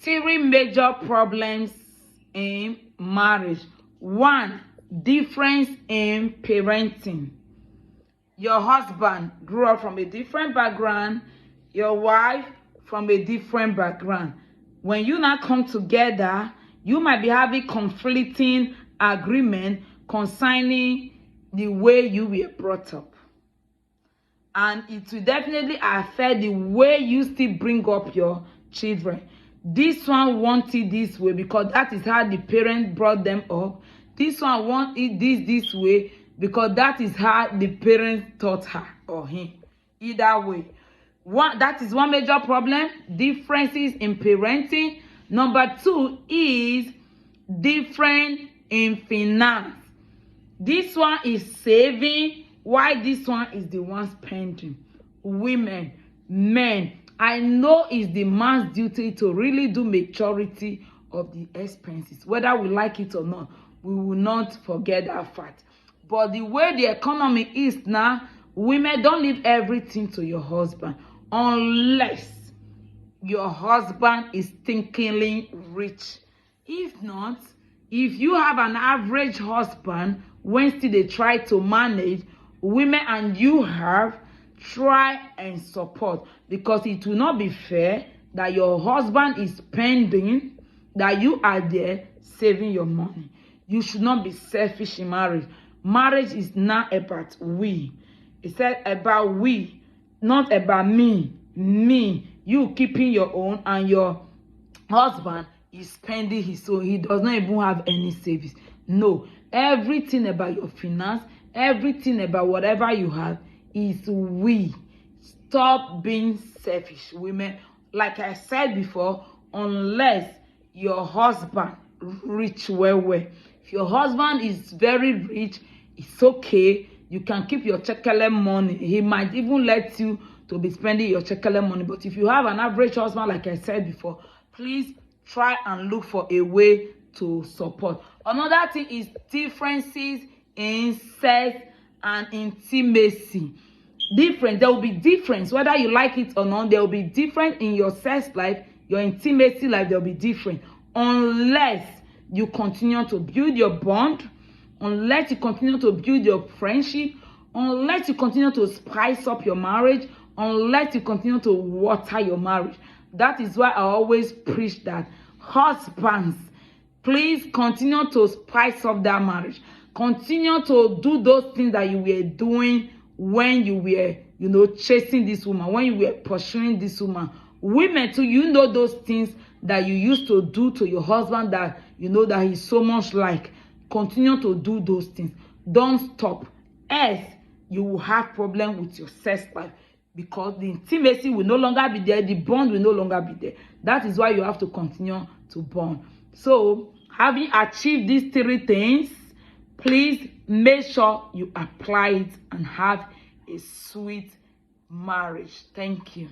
Three major problems in marriage. One, difference in parenting. Your husband grew up from a different background, your wife from a different background. When you now come together, you might be having conflicting agreement concerning the way you were brought up. And it will definitely affect the way you still bring up your children. This one wants it this way because that is how the parent brought them up. This one wants it this way because that is how the parent taught her or him. Either way, that is one major problem. Differences in parenting. Number two is difference in finance. This one is saving, while this one is the one spending. Women, men, I know it's the man's duty to really do majority of the expenses. Whether we like it or not, we will not forget that fact. But the way the economy is now, women, don't leave everything to your husband unless your husband is thinkingly rich. If not, if you have an average husband, when still they try to manage, women and you have, try and support, because it will not be fair that your husband is spending, that you are there saving your money. You should not be selfish in marriage. Marriage is not about we. It's about we, not about me. You keeping your own, and your husband is spending his own. He does not even have any savings. No, everything about your finance, everything about whatever you have is we. Stop being selfish, women. Like I said before, unless your husband rich well. If your husband is very rich, it's okay. You can keep your chekele money. He might even let you to be spending your chekele money. But if you have an average husband, like I said before, please try and look for a way to support. Another thing is differences in sex and intimacy. There will be difference whether you like it or not. There will be difference in your sex life, your intimacy life. There will be different unless you continue to build your bond, unless you continue to build your friendship, unless you continue to spice up your marriage, unless you continue to water your marriage. That is why I always preach that husbands, please continue to spice up that marriage. Continue to do those things that you were doing when you were, chasing this woman, when you were pursuing this woman. Women too, those things that you used to do to your husband that that he's so much like. Continue to do those things. Don't stop. Else, you will have problem with your sex life, because the intimacy will no longer be there. The bond will no longer be there. That is why you have to continue to bond. So, having achieved these three things, please make sure you apply it and have a sweet marriage. Thank you.